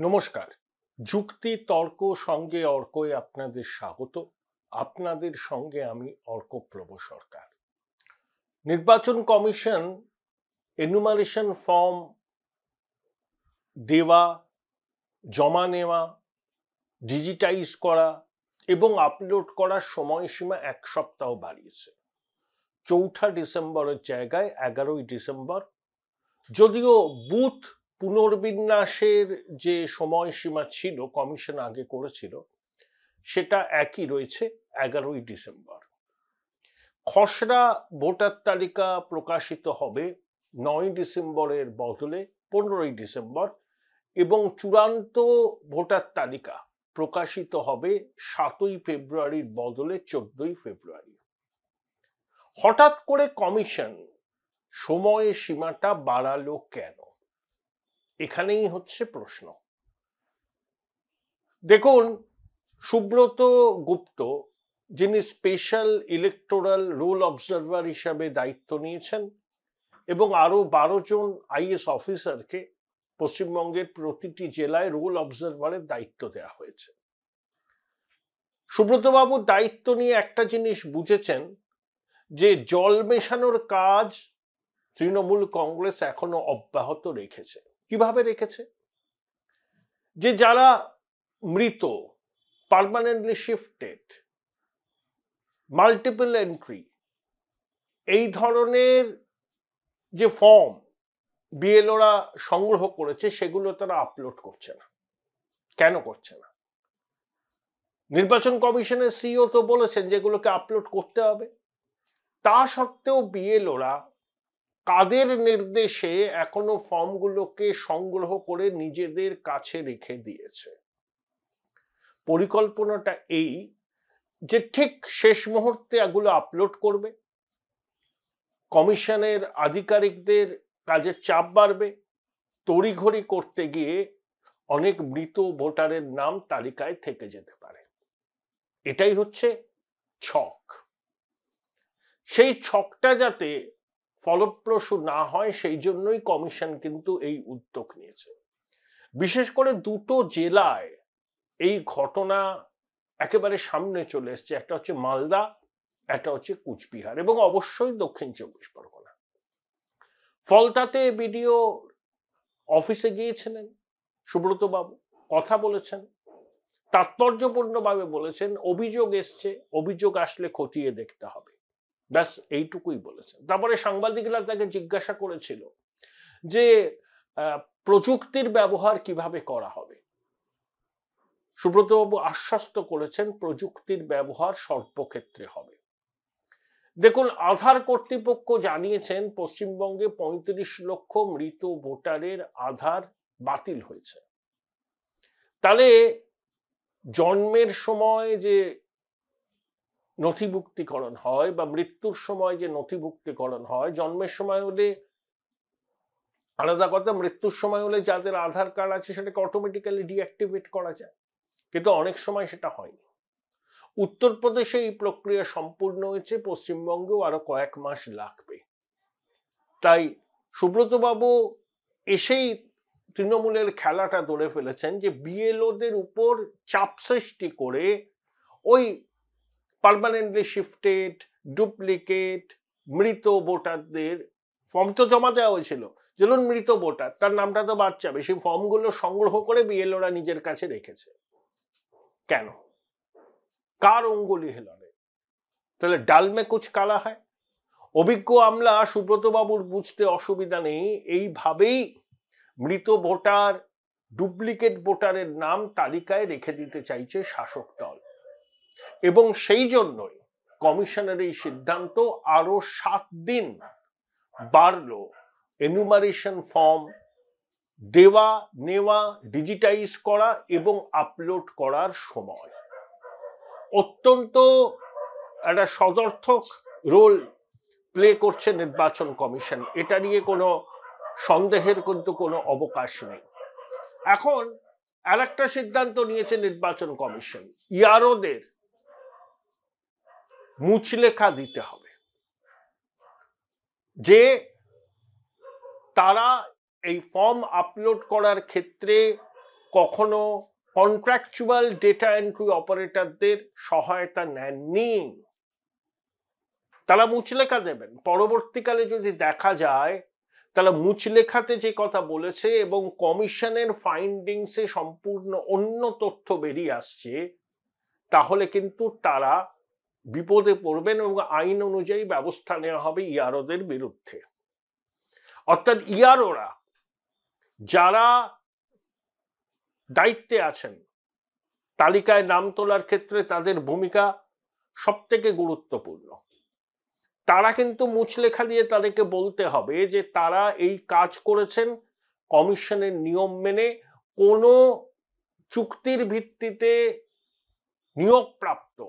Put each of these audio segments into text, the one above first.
নমস্কার। যুক্তি তর্ক সঙ্গে অর্কয়ে আপনাদের স্বাগত। আপনাদের সঙ্গে আমি অর্কপ্রভ সরকার। নির্বাচন কমিশন এনুমারেশন ফর্ম দেওয়া, জমা নেওয়া, ডিজিটাইজ করা এবং আপলোড করার সময়সীমা 1 সপ্তাহ বাড়িয়েছে। 4 ডিসেম্বরের জায়গায় 11 ডিসেম্বর। যদিও বুথ পুনর্বিন্যাসের যে সময়সীমা ছিল কমিশন আগে করেছিল সেটা একই রয়েছে 11 ডিসেম্বর। খসড়া ভোটার তালিকা প্রকাশিত হবে 9 ডিসেম্বরের বদলে 15 ডিসেম্বর এবং চূড়ান্ত ভোটার তালিকা প্রকাশিত হবে 7 ফেব্রুয়ারির বদলে 14 ফেব্রুয়ারি। হঠাৎ করে কমিশন সময়ের সীমাটা বাড়ালো কেন? এখানেই হচ্ছে প্রশ্ন। দেখুন, সুব্রত গুপ্ত, যিনি স্পেশাল ইলেকটোরাল রোল অবজারভার হিসাবে দায়িত্ব নিয়েছেন এবং আরো 12 জন আইএস অফিসারকে পশ্চিমবঙ্গের প্রতিটি জেলায় রোল অবজারভারের দায়িত্ব দেওয়া হয়েছে। সুব্রতবাবু দায়িত্ব নিয়ে একটা জিনিস বুঝেছেন যে জল মেশানোর কাজ তৃণমূল কংগ্রেস এখনো অব্যাহত রেখেছে। কিভাবে রেখেছে? যে যারা মৃত, পার্মানেন্টলি শিফটেড, মাল্টিপল এন্ট্রি, এই ধরনের যে ফর্ম বিএলওরা সংগ্রহ করেছে সেগুলো তারা আপলোড করছে না। কেন করছে না? নির্বাচন কমিশনের সিইও তো বলেছেন যেগুলোকে আপলোড করতে হবে। তা সত্ত্বেও বিএলওরা কাদের নির্দেশে এখনো ফর্মগুলোকে সংগ্রহ করে নিজেদের কাছে রেখে দিয়েছে? পরিকল্পনাটা এই যে ঠিক শেষ মুহূর্তে এগুলো আপলোড করবে, কমিশনের আধিকারিকদের কাজের চাপ বাড়বে, তড়িঘড়ি করতে গিয়ে অনেক মৃত ভোটারের নাম তালিকায় থেকে যেতে পারে। এটাই হচ্ছে ছক। সেই ছকটা যাতে ফলপ্রসূ না হয় সেই জন্যই কমিশন কিন্তু এই উদ্যোগ নিয়েছে। বিশেষ করে দুটো জেলায় এই ঘটনা একেবারে সামনে চলে এসছে। একটা হচ্ছে মালদা, একটা হচ্ছে কুচবিহার এবং অবশ্যই দক্ষিণ 24 পরগনা। ফলতাতে বিডিও অফিসে গিয়েছিলেন সুব্রত বাবু, কথা বলেছেন, তাৎপর্যপূর্ণভাবে বলেছেন অভিযোগ এসছে, অভিযোগ আসলে খতিয়ে দেখতে হবে, ব্যাস এইটুকুই বলেছেন। তারপরে সাংবাদিকরা তাকে জিজ্ঞাসা করেছিল যে প্রযুক্তির ব্যবহার কিভাবে করা হবে। সুব্রতবাবু আশ্বস্ত করেছেন প্রযুক্তির ব্যবহার সর্বক্ষেত্রে হবে। দেখুন, আধার কর্তৃপক্ষ জানিয়েছেন পশ্চিমবঙ্গে 35 লক্ষ মৃত ভোটারের আধার বাতিল হয়েছে। তাহলে জন্মের সময় যে নথিভুক্তিকরণ হয় বা মৃত্যুর সময় যে নথিভুক্তিকরণ হয়, জন্মের সময় হলে আলাদা কথা, মৃত্যুর সময় হলে যাদের আধার কার্ড আছে সেটাকে অটোমেটিক্যালি ডিঅ্যাক্টিভেট করা যায়, কিন্তু অনেক সময় সেটা হয়নি। উত্তরপ্রদেশে এই প্রক্রিয়া সম্পূর্ণ হয়েছে, পশ্চিমবঙ্গেও আরো কয়েক মাস লাগবে। তাই সুব্রতবাবু এসেই তৃণমূলের খেলাটা ধরে ফেলেছেন যে বিএলওদের উপর চাপ সৃষ্টি করে ওই পার্মানেন্টলি শিফটেড, ডুপ্লিকেট, মৃত ভোটারদের ফর্ম তো জমা দেওয়া হয়েছিল, যেমন মৃত ভোটার, তার নামটা তো বাদ যাবে, সেই ফর্মগুলো সংগ্রহ করে বিএলওরা নিজের কাছে রেখেছে। কেন? কার অঙ্গুলি হেলনে? তাহলে ডাল মে কুচ কালা হয়। অভিজ্ঞ আমলা সুব্রত বাবুর বুঝতে অসুবিধা নেই, এইভাবেই মৃত ভোটার, ডুপ্লিকেট ভোটারের নাম তালিকায় রেখে দিতে চাইছে শাসক দল এবং সেই জন্যই কমিশনের এই সিদ্ধান্ত আরো 7 দিন বাড়লো এনুমারেশন ফর্ম দেওয়া, নেওয়া, ডিজিটাইজ করা এবং আপলোড করার সময়। অত্যন্ত একটা সদর্থক রোল প্লে করছে নির্বাচন কমিশন, এটা নিয়ে কোনো সন্দেহের কিন্তু কোনো অবকাশ নেই। এখন আর একটা সিদ্ধান্ত নিয়েছে নির্বাচন কমিশন, ইয়ারোদের মুচলেখা দিতে হবে যে তারা এই ফর্ম আপলোড করার ক্ষেত্রে কখনো কন্ট্রাকচুয়াল ডেটা এন্ট্রি অপারেটরদের সহায়তা নেননি। তারা মুচলেখা দেবেন, পরবর্তীকালে যদি দেখা যায় তারা মুচলেখাতে যে কথা বলেছে এবং কমিশনের ফাইন্ডিংসে সম্পূর্ণ অন্য তথ্য বেরিয়ে আসছে, তাহলে কিন্তু তারা বিপদে পড়বেন এবং আইন অনুযায়ী ব্যবস্থা নেওয়া হবে ইআরওদের বিরুদ্ধে। অর্থাৎ ইআরওরা যারা দায়িত্বে আছেন, তালিকায় নাম তোলার ক্ষেত্রে তাদের ভূমিকা সব থেকে গুরুত্বপূর্ণ। তারা কিন্তু মুচলেখা দিয়ে তাদেরকে বলতে হবে যে তারা এই কাজ করেছেন কমিশনের নিয়ম মেনে, কোনো চুক্তির ভিত্তিতে নিয়োগপ্রাপ্ত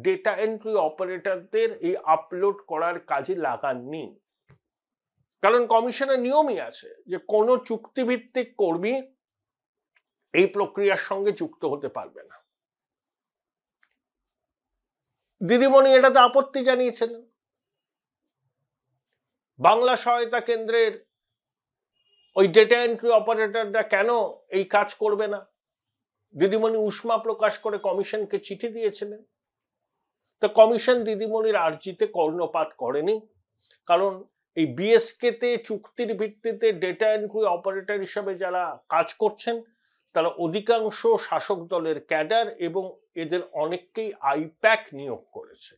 ডেটা এন্ট্রি অপারেটরদের এই আপলোড করার কাজে লাগাননি। কারণ কমিশনের নিয়মই আছে যে কোনো চুক্তিভিত্তিক কর্মী এই প্রক্রিয়ার সঙ্গে যুক্ত হতে পারবে না। দিদিমণি এটাতে আপত্তি জানিয়েছেন। বাংলা সহায়তা কেন্দ্রের ওই ডেটা এন্ট্রি অপারেটররা কেন এই কাজ করবে না? দিদিমণি উষ্মা প্রকাশ করে কমিশনকে চিঠি দিয়েছিলেন। তো কমিশন দিদিমণির আর্জিতে কর্ণপাত করেনি, কারণ এই বিএসকে তে চুক্তির ভিত্তিতে ডেটা এন্ট্রি অপারেটর হিসাবে যারা কাজ করছেন তারা অধিকাংশ শাসক দলের ক্যাডার এবং এদের অনেককেই আইপ্যাক নিয়োগ করেছে।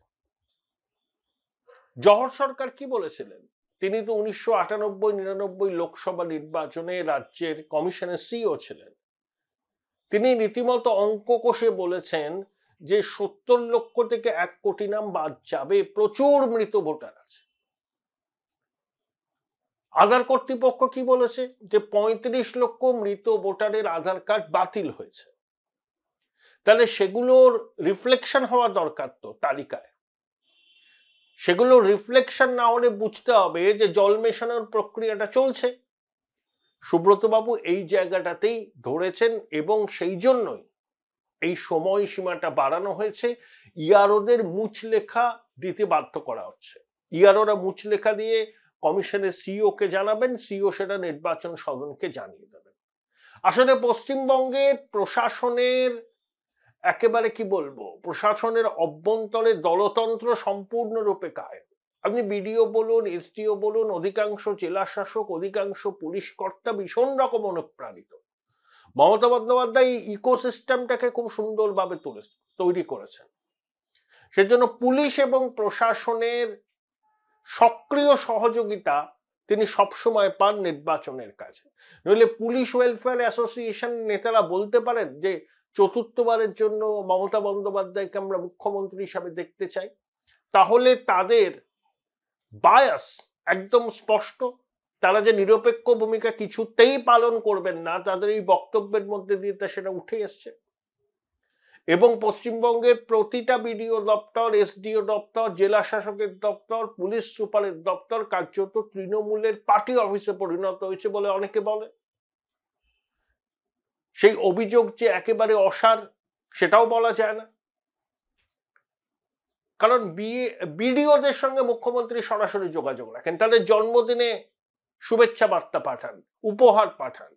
জহর সরকার কি বলেছিলেন? তিনি তো 1998-99 লোকসভা নির্বাচনে রাজ্যের কমিশনের সিইও ছিলেন। তিনি রীতিমতো অঙ্ক কষে বলেছেন যে 70 লক্ষ থেকে 1 কোটি নাম বাদ যাবে, প্রচুর মৃত ভোটার আছে। আধার কর্তৃপক্ষ কি বলেছে? যে 35 লক্ষ মৃত ভোটারের আধার কার্ড বাতিল হয়েছে। তাহলে সেগুলোর রিফ্লেকশন হওয়া দরকার তো তালিকায়। সেগুলো রিফ্লেকশন না হলে বুঝতে হবে যে জল মেশানোর প্রক্রিয়াটা চলছে। সুব্রত বাবু এই জায়গাটাতেই ধরেছেন এবং সেই জন্যই এই সময়সীমাটা বাড়ানো হয়েছে। ইআরওদের মুচলেখা দিতে বাধ্য করা হচ্ছে। ইআরওরা মুচলেখা দিয়ে কমিশনের সিইও কে জানাবেন, সিইও সেটা নির্বাচন সদনকে জানিয়ে দেবেন। আসলে পশ্চিমবঙ্গের প্রশাসনের একেবারে কি বলবো, প্রশাসনের অভ্যন্তরে দলতন্ত্র সম্পূর্ণরূপে কায়েম। আপনি বিডিও বলুন, এসডিও বলুন, অধিকাংশ জেলা শাসক, অধিকাংশ পুলিশ কর্তা ভীষণ রকম অনুপ্রাণিত। মমতা বন্দ্যোপাধ্যায় এই ইকোসিস্টেমটাকে খুব সুন্দরভাবে তৈরি করেছেন। সেজন্য পুলিশ এবং প্রশাসনের সক্রিয় সহযোগিতা তিনি সবসময় পান নির্বাচনের কাজে। নইলে পুলিশ ওয়েলফেয়ার অ্যাসোসিয়েশন নেতারা বলতে পারেন যে চতুর্থবারের জন্য মমতা বন্দ্যোপাধ্যায়কে আমরা মুখ্যমন্ত্রী হিসাবে দেখতে চাই, তাহলে তাদের বায়াস একদম স্পষ্ট। তারা যে নিরপেক্ষ ভূমিকা কিছুতেই পালন করবেন না, তাদের এই বক্তব্যের মধ্যে দিয়ে সেটা উঠে এসছে। এবং পশ্চিমবঙ্গের প্রতিটা বিডিও দপ্তর, এসডিও দপ্তর, জেলা শাসকের দপ্তর, পুলিশ সুপারের দপ্তর কার্যত তৃণমূলের পার্টি অফিসে পরিণত হয়েছে বলে অনেকে বলে। সেই অভিযোগ যে একেবারে অসার সেটাও বলা যায় না, কারণ বিডিওদের সঙ্গে মুখ্যমন্ত্রী সরাসরি যোগাযোগ রাখেন, তাদের জন্মদিনে শুভেচ্ছা বার্তা পাঠান, উপহার পাঠান।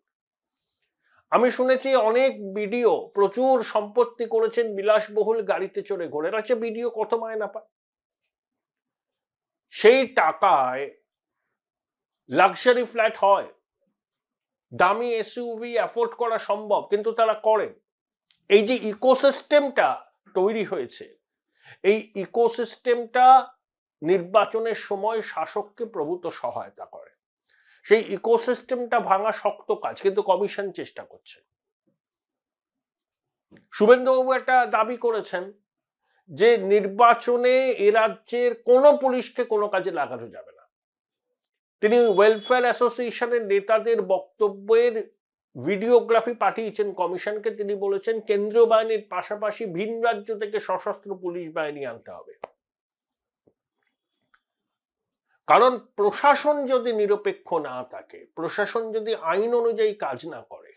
আমি শুনেছি অনেক বিডিও প্রচুর সম্পত্তি করেছেন, বিলাসবহুল গাড়িতে চড়ে ঘোরে আছে। বিডিও কত মায়না পায়? সেই টাকায় লাক্সারি ফ্ল্যাট হয়, দামি এসইউভি অ্যাফোর্ড করা সম্ভব, কিন্তু তারা করেন। এই যে ইকোসিস্টেমটা তৈরি হয়েছে, এই ইকোসিস্টেমটা নির্বাচনের সময় শাসককে প্রভূত সহায়তা করে। সেই ইকোসিস্টেমটা ভাঙা শক্ত কাজ, কিন্তু কমিশন চেষ্টা করছে। শুভেন্দুবাবু একটা দাবি করেছেন যে নির্বাচনে এ রাজ্যের কোনো পুলিশকে কোনো কাজে লাগানো যাবে না। তিনি ওয়েলফেয়ার অ্যাসোসিয়েশনের নেতাদের বক্তব্যের ভিডিওগ্রাফি পাঠিয়েছেন কমিশনকে। তিনি বলেছেন কেন্দ্রীয় বাহিনীর পাশাপাশি ভিন রাজ্য থেকে সশস্ত্র পুলিশ বাহিনী আনতে হবে। কারণ প্রশাসন যদি নিরপেক্ষ না থাকে, প্রশাসন যদি আইন অনুযায়ী কাজ না করে,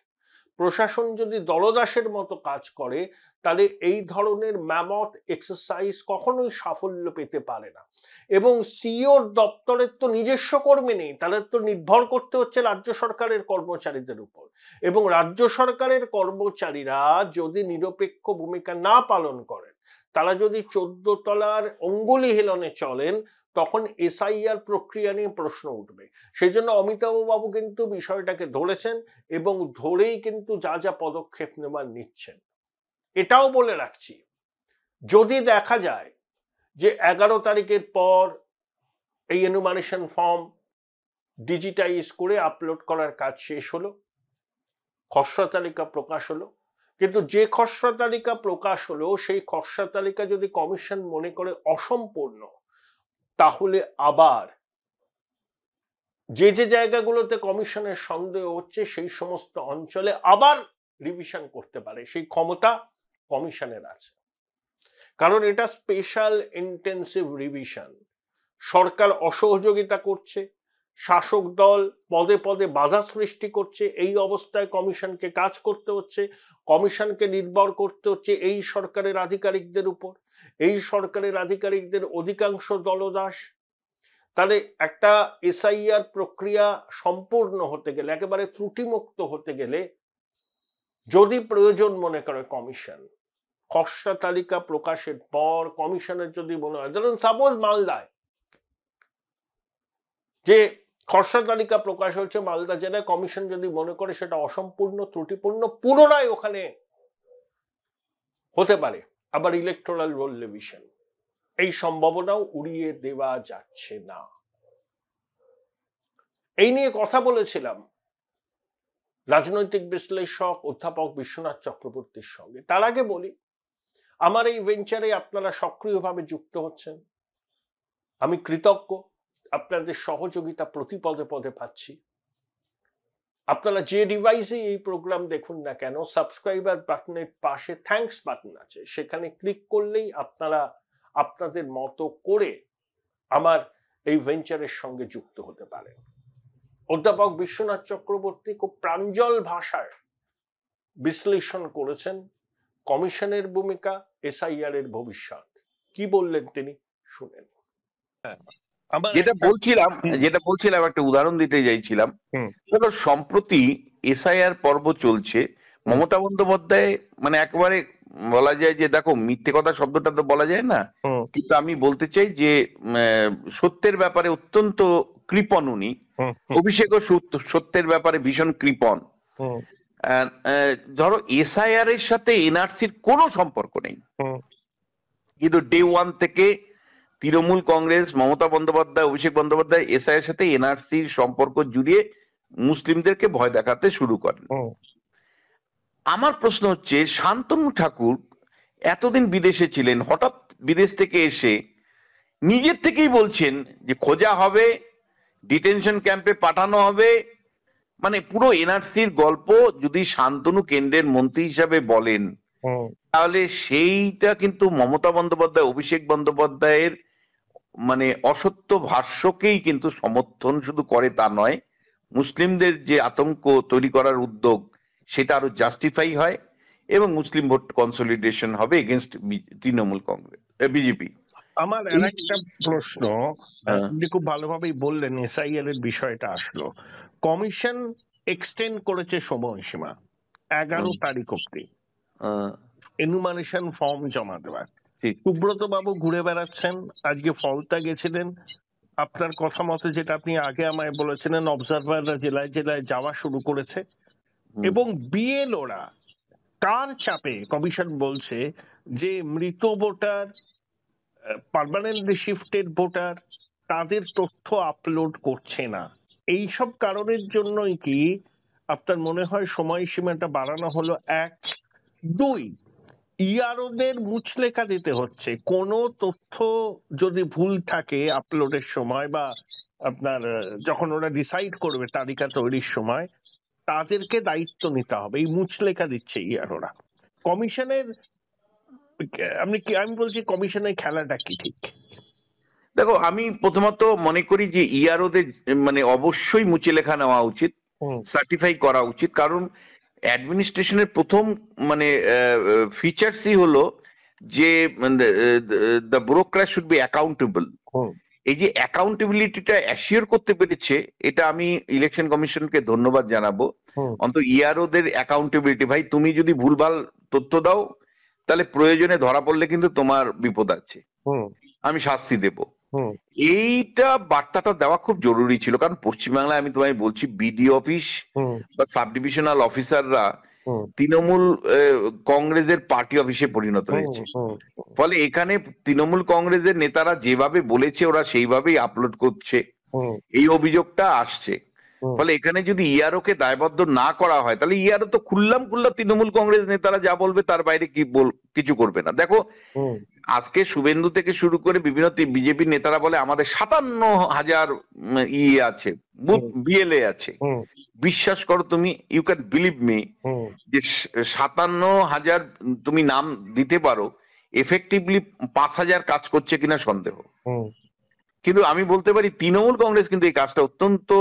প্রশাসন যদি দলদাসের মতো কাজ করে তাহলে এই ধরনের ম্যামথ এক্সারসাইজ কখনোই সাফল্য পেতে পারে না। এবং সিওর দপ্তরের তো নিজস্ব কর্মী নেই, তাদের তো নির্ভর করতে হচ্ছে রাজ্য সরকারের কর্মচারীদের উপর, এবং রাজ্য সরকারের কর্মচারীরা যদি নিরপেক্ষ ভূমিকা না পালন করেন, তারা যদি 14 তলার অঙ্গুলি হেলনে চলেন, তখন এসআইআর প্রক্রিয়া নিয়ে প্রশ্ন উঠবে। সেই জন্য অমিতাভ বাবু কিন্তু বিষয়টাকে ধরেছেন এবং ধরেই কিন্তু যা যা পদক্ষেপ নেবার নিচ্ছেন। এটাও বলে রাখছি, যদি দেখা যায় যে 11 তারিখের পর এই এনুমারেশন ফর্ম ডিজিটাইজ করে আপলোড করার কাজ শেষ হলো, খসড়া তালিকা প্রকাশ হলো, কিন্তু যে খসড়া তালিকা প্রকাশ হলো সেই খসড়া তালিকা যদি কমিশন মনে করে অসম্পূর্ণ, তাহলে আবার যে যে জায়গাগুলোতে কমিশনের সন্দেহ হচ্ছে সেই সমস্ত অঞ্চলে আবার রিভিশন করতে পারে, সেই ক্ষমতা কমিশনের আছে। কারণ এটা স্পেশাল ইন্টেন্সিভ রিভিশন। সরকার অসহযোগিতা করছে, শাসক দল পদে পদে বাধা সৃষ্টি করছে, এই অবস্থায় কমিশনকে কাজ করতে হচ্ছে, কমিশনকে নির্ভর করতে হচ্ছে এই সরকারের আধিকারিকদের উপর। এই সরকারের আধিকারিকদের অধিকাংশ দলদাস। তাহলে একটা এসআইআর প্রক্রিয়া সম্পূর্ণ হতে গেলে, একেবারে ত্রুটিমুক্ত হতে গেলে, যদি প্রয়োজন মনে করে কমিশন, খসড়া তালিকা প্রকাশের পর কমিশনের যদি মনে হয়, ধরুন সাপোজ মালদায় যে খসড়া তালিকা প্রকাশ হচ্ছে মালদা জেলায়, কমিশন যদি মনে করে সেটা অসম্পূর্ণ, ত্রুটিপূর্ণ, পুনরায় ওখানে হতে পারে আবার ইলেকটোরাল রোল রিভিশন। এই সম্ভাবনাও উড়িয়ে দেওয়া যাচ্ছে না। এই নিয়ে কথা বলেছিলাম রাজনৈতিক বিশ্লেষক অধ্যাপক বিশ্বনাথ চক্রবর্তীর সঙ্গে। তার আগে বলি, আমার এই ভেঞ্চারে আপনারা সক্রিয়ভাবে যুক্ত হচ্ছেন, আমি কৃতজ্ঞ। আপনাদের সহযোগিতা প্রতি পদে পদে পাচ্ছি। আপনারা যে ডিভাইসে এই প্রোগ্রাম দেখুন না কেন, সাবস্ক্রাইবার বাটনের পাশে থ্যাঙ্কস বাটন আছে, সেখানে ক্লিক করলেই আপনারা আপনাদের মতো করে আমার এই ভেঞ্চারের সঙ্গে যুক্ত হতে পারেন। অধ্যাপক বিশ্বনাথ চক্রবর্তী খুব প্রাঞ্জল ভাষায় বিশ্লেষণ করেছেন কমিশনের ভূমিকা, এসআইআর এর ভবিষ্যৎ। কি বললেন তিনি, শুনেন। যেটা বলছিলাম একটা উদাহরণ দিতে চাইছিলাম। সম্প্রতি এসআইআর পর্ব চলছে, মমতা বন্দ্যোপাধ্যায় মানে একেবারে বলা যায় যে, দেখো মিথ্যে কথা শব্দটা তো বলা যায় না, কিন্তু আমি বলতে চাই যে সত্যের ব্যাপারে অত্যন্ত কৃপণ উনি। অভিষেকও সত্যের ব্যাপারে ভীষণ কৃপণ। ধরো এসআইআর এর সাথে এনআরসির কোনো সম্পর্ক নেই, কিন্তু ডে ওয়ান থেকে তৃণমূল কংগ্রেস, মমতা বন্দ্যোপাধ্যায়, অভিষেক বন্দ্যোপাধ্যায় এসআইআর সাথে এনআরসির সম্পর্ক জুড়িয়ে মুসলিমদেরকে ভয় দেখাতে শুরু করেন। আমার প্রশ্ন হচ্ছে, শান্তনু ঠাকুর এতদিন বিদেশে ছিলেন, হঠাৎ বিদেশ থেকে এসে নিজের থেকেই বলছেন যে খোঁজা হবে, ডিটেনশন ক্যাম্পে পাঠানো হবে, মানে পুরো এনআরসির গল্প যদি শান্তনু কেন্দ্রের মন্ত্রী হিসাবে বলেন, তাহলে সেইটা কিন্তু মমতা বন্দ্যোপাধ্যায়, অভিষেক বন্দ্যোপাধ্যায়ের মানে অসত্য ভাষ্যকেই কিন্তু সমর্থন শুধু করে তা নয়, মুসলিমদের যে আতঙ্ক তৈরি করার উদ্যোগ সেটা আরো জাস্টিফাই হয় এবং মুসলিম ভোট কনসলিডেশন হবে এগেইনস্ট তৃণমূল কংগ্রেস, বিজেপি। আমার আরেকটা প্রশ্ন, আপনি খুব ভালোভাবেই বললেন এসআইআর এর বিষয়টা আসলো, কমিশন এক্সটেন্ড করেছে সময়সীমা 11 তারিখ অব্দি এনুমারেশন ফর্ম জমা দেওয়ার। সুব্রত বাবু ঘুরে বেড়াচ্ছেন, আজকে ফলতা গেছিলেন, আপনার কথা মতো যেটা আপনি আগে আমায় বলেছিলেন, অবজারভাররা জেলায় জেলায় যাওয়া শুরু করেছে, এবং বিএলওরা তার চাপে কমিশন বলছে যে মৃত ভোটার, পার্মানেন্টলি শিফটেড ভোটার, তাদের তথ্য আপলোড করছে না। এইসব কারণের জন্যই কি আপনার মনে হয় সময়সীমাটা বাড়ানো হলো? 1, 2, ইআরওদের মুচলেখা দিতে হচ্ছে। কোনো তথ্য যদি ভুল থাকে আপলোডের সময় বা আপনার যখন ওরা ডিসাইড করবে তালিকা তৈরির সময়, তাদেরকে দায়িত্ব নিতে হবে। এই মুচলেখা দিচ্ছে ইআরওরা। কমিশনের, আমি বলছি কমিশনের খেলাটা কি ঠিক? দেখো, আমি প্রথমত মনে করি যে ইআরওদের মানে অবশ্যই মুচলেখা নেওয়া উচিত, সার্টিফাই করা উচিত, কারণ অ্যাডমিনিস্ট্রেশনের প্রথম মানে ফিচার্সই হলো যে the bureaucrat should be accountable. এই যে অ্যাকাউন্টেবিলিটিটা অ্যাসিওর করতে পেরেছে, এটা আমি ইলেকশন কমিশনকে ধন্যবাদ জানাবো। অন্তত ইআরওদের অ্যাকাউন্টেবিলিটি, ভাই তুমি যদি ভুলভাল তথ্য দাও তাহলে প্রয়োজনে ধরা পড়লে কিন্তু তোমার বিপদ আছে, আমি শাস্তি দেব। এইটা বার্তাটা দেওয়া খুব জরুরি ছিল, কারণ পশ্চিমবাংলায় আমি তোমায় বলছি বিডিও অফিস বা সাব ডিভিশনাল অফিসাররা তৃণমূল কংগ্রেসের পার্টি অফিসে পরিণত হয়েছে। ফলে এখানে তৃণমূল কংগ্রেসের নেতারা যেভাবে বলেছে ওরা সেইভাবেই আপলোড করছে, এই অভিযোগটা আসছে। ফলে এখানে যদি ইআরও কে দায়বদ্ধ না করা হয় তাহলে ইআরও তো খুল্লা তৃণমূল কংগ্রেস নেতারা যা বলবে তার বাইরে কিছু করবে না। দেখো আজকে শুভেন্দু থেকে শুরু করে বিভিন্ন বিজেপি নেতারা বলে আমাদের 57,000 আছে, বিএলএ আছে। বিশ্বাস করো তুমি, ইউ ক্যান বিলিভ মি, যে 57,000 তুমি নাম দিতে পারো, এফেক্টিভলি 5,000 কাজ করছে কিনা সন্দেহ। কিন্তু আমি বলতে পারি তৃণমূল কংগ্রেস কিন্তু এই কাজটা অত্যন্ত,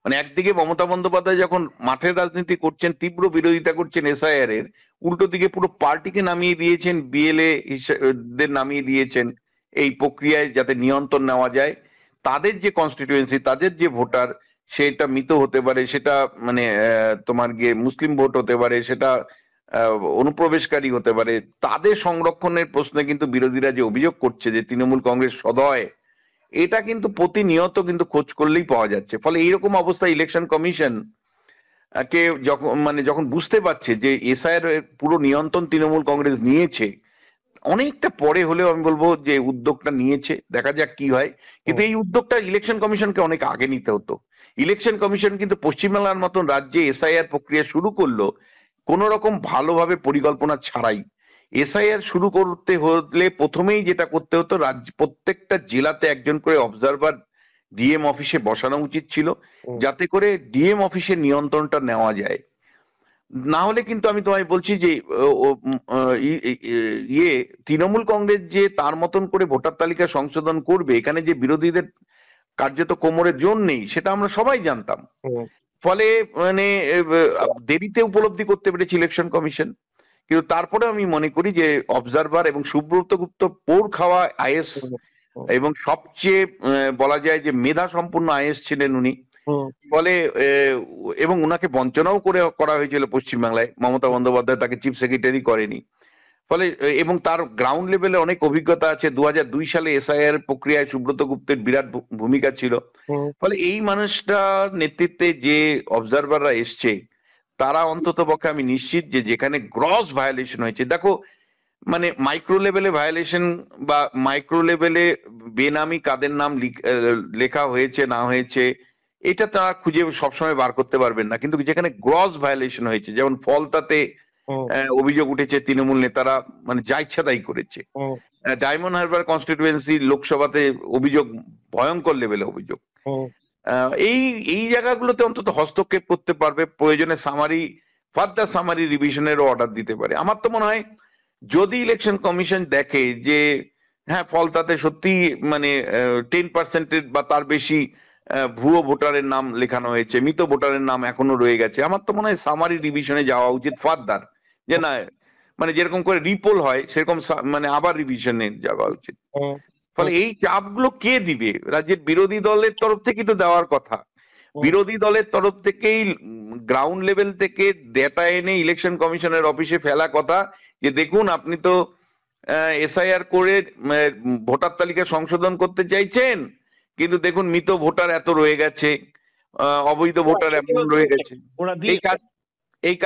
মানে একদিকে মমতা বন্দ্যোপাধ্যায় যখন মাঠের রাজনীতি করছেন, তীব্র বিরোধিতা করছেন এসআইআর এর, উল্টো দিকে পুরো পার্টিকে নামিয়ে দিয়েছেন, বিএলএ দের নামিয়ে দিয়েছেন এই প্রক্রিয়ায় যাতে নিয়ন্ত্রণ নেওয়া যায়। তাদের যে কনস্টিটিউয়েন্সি, তাদের যে ভোটার, সেটা মৃত হতে পারে, সেটা মানে তোমার গিয়ে মুসলিম ভোট হতে পারে, সেটা অনুপ্রবেশকারী হতে পারে, তাদের সংরক্ষণের প্রশ্নে কিন্তু বিরোধীরা যে অভিযোগ করছে যে তৃণমূল কংগ্রেস সদয়, এটা কিন্তু প্রতিনিয়ত কিন্তু খোঁজ করলেই পাওয়া যাচ্ছে। ফলে এইরকম অবস্থা ইলেকশন কমিশন কে যখন বুঝতে পারছে যে এসআইআর পুরো নিয়ন্ত্রণ তৃণমূল কংগ্রেস নিয়েছে, অনেকটা পরে হলেও আমি বলবো যে উদ্যোগটা নিয়েছে, দেখা যাক কি হয়। কিন্তু এই উদ্যোগটা ইলেকশন কমিশনকে অনেক আগে নিতে হতো। ইলেকশন কমিশন কিন্তু পশ্চিমবাংলার মতন রাজ্যে এসআইআর প্রক্রিয়া শুরু করলো কোন রকম ভালোভাবে পরিকল্পনা ছাড়াই। এসআইআর শুরু করতে হলে প্রথমেই যেটা করতে হতো, প্রত্যেকটা জেলাতে একজন করে অবজারভার ডিএম অফিসে বসানো উচিত ছিল, যাতে করে ডিএম অফিসের নিয়ন্ত্রণটা নেওয়া যায়। না হলে কিন্তু আমি তোমায় বলছি যে তৃণমূল কংগ্রেস যে তার মতন করে ভোটার তালিকা সংশোধন করবে, এখানে যে বিরোধীদের কার্যত কোমরে জোর নেই, সেটা আমরা সবাই জানতাম। ফলে মানে দেরিতে উপলব্ধি করতে পেরেছে ইলেকশন কমিশন। কিন্তু তারপরে আমি মনে করি যে অবজারভার এবং সুব্রত গুপ্ত পোর খাওয়া আইএস এবং সবচেয়ে বলা যায় যে মেধা সম্পন্ন আইএস ছিলেন উনি। ফলে এবং উনাকে বঞ্চনাও করা হয়েছিল পশ্চিমবাংলায়, মমতা বন্দ্যোপাধ্যায় তাকে চিফ সেক্রেটারি করেনি। ফলে এবং তার গ্রাউন্ড লেভেলে অনেক অভিজ্ঞতা আছে, 2002 সালে এসআইআর প্রক্রিয়ায় সুব্রত গুপ্তের বিরাট ভূমিকা ছিল। ফলে এই মানুষটার নেতৃত্বে যে অবজারভাররা এসছে, তারা অন্তত পক্ষে আমি নিশ্চিত যে যেখানে গ্রস ভায়োলেশন হয়েছে, দেখো মানে মাইক্রো লেভেলে ভায়োলেশন বা মাইক্রো লেভেলে বেনামি কাদের নাম লেখা হয়েছে না হয়েছে, এটা তারা খুঁজে সবসময় বার করতে পারবেন না। কিন্তু যেখানে গ্রস ভায়োলেশন হয়েছে, যেমন ফলতাতে অভিযোগ উঠেছে তৃণমূল নেতারা মানে যা ইচ্ছা তাই করেছে, ডায়মন্ড হারবার কনস্টিটিউয়েন্সি লোকসভাতে অভিযোগ ভয়ঙ্কর লেভেলে অভিযোগ, এই জায়গাগুলোতে অন্তত হস্তক্ষেপ করতে পারবে, প্রয়োজনে ফার্দার সামারি রিভিশনেরও অর্ডার দিতে পারে। আমার তো মনে হয় যদি ইলেকশন কমিশন দেখে যে হ্যাঁ ফলতাতে সত্যি মানে 10% বা তার বেশি ভুয়ো ভোটারের নাম লেখানো হয়েছে, মৃত ভোটারের নাম এখনো রয়ে গেছে, আমার তো মনে হয় সামারি রিভিশনে যাওয়া উচিত ফার্দার, যে না মানে যেরকম করে রিপোল হয় সেরকম মানে আবার রিভিশনে যাওয়া উচিত। ফলে এই চাপগুলো কে দিবে? রাজ্যের বিরোধী দলের তরফ থেকে তো দেওয়ার কথা। বিরোধী দলের তরফ থেকেই গ্রাউন্ড লেভেল থেকে ডেটা এনে ইলেকশন কমিশনের অফিসে ফেলা কথা যে দেখুন আপনি তো এসআইআর করে ভোটার তালিকা সংশোধন করতে চাইছেন, কিন্তু দেখুন মৃত ভোটার এত রয়ে গেছে, অবৈধ ভোটার এমন রয়ে গেছে। এই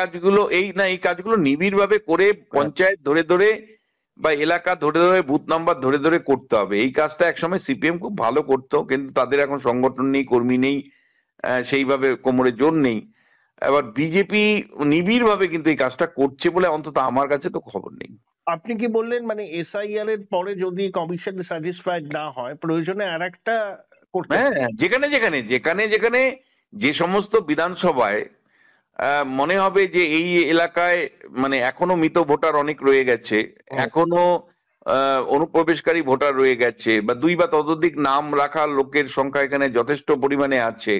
কাজগুলো নিবিড় ভাবে করে পঞ্চায়েত ধরে ধরে বা এলাকা ধরে ধরে বুথ নাম্বার ধরে ধরে করতে হবে। এই কাজটা একসময় সিপিএম খুব ভালো করতো, কিন্তু তাদের এখন সংগঠন নেই, কর্মী নেই, সেইভাবে কোমরে জোর নেই। এবার বিজেপি নিবিড় ভাবে কিন্তু এই কাজটা করছে বলে অন্তত আমার কাছে তো খবর নেই। আপনি কি বললেন মানে এসআইআর এর পরে যদি কমিশন স্যাটিসফাইড না হয় প্রয়োজনে আরেকটা করতে, হ্যাঁ যেখানে যেখানে যেখানে যেখানে যে সমস্ত বিধানসভায় মনে হবে যে এই এলাকায় মানে এখনো মৃত ভোটার অনেক রয়ে গেছে, এখনো অনুপ্রবেশকারী ভোটার রয়ে গেছে, বা 2 বা ততোধিক নাম রাখা লোকের সংখ্যা এখানে যথেষ্ট পরিমাণে আছে,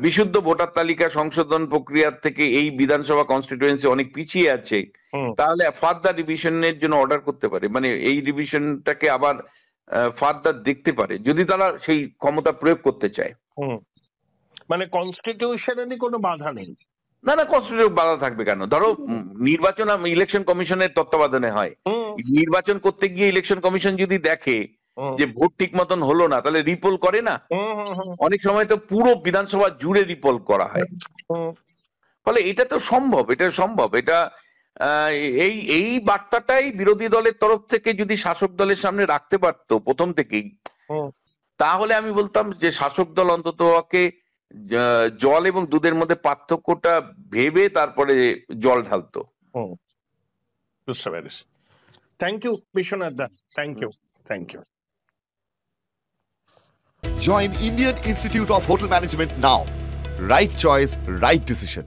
বিশুদ্ধ ভোটার তালিকা সংশোধন প্রক্রিয়া থেকে এই বিধানসভা কনস্টিটিউয়েন্সি অনেক পিছিয়ে আছে, তাহলে ফার্দার রিভিশনের জন্য অর্ডার করতে পারে, মানে এই রিভিশনটাকে আবার ফার্দার দেখতে পারে যদি তারা সেই ক্ষমতা প্রয়োগ করতে চায়। মানে কনস্টিটিউশনালি কোনো বাধা নেই? না না, কনস্টিটিউশন বাধা থাকবে কেন? ধরো নির্বাচন ইলেকশন কমিশনের তত্ত্বাবধানে হয়, নির্বাচন করতে গিয়ে ইলেকশন কমিশন যদি দেখে যে ভোট ঠিক মতন হলো না, তাহলে রিপোল করে না? অনেক সময় তো পুরো বিধানসভা জুড়ে রিপোল করা হয়। ফলে এটা তো সম্ভব, এটা এই বার্তাটাই বিরোধী দলের তরফ থেকে যদি শাসক দলের সামনে রাখতে পারতো প্রথম থেকেই, তাহলে আমি বলতাম যে শাসক দল অন্তত জল এবং দুধের মধ্যে পার্থক্যটা ভেবে তারপরে জল ঢালতো। বুঝতে পেরেছি। থ্যাংক ইউ বিশ্বনাথ দা, thank you. Join Indian Institute of Hotel Management now. Right choice, right decision.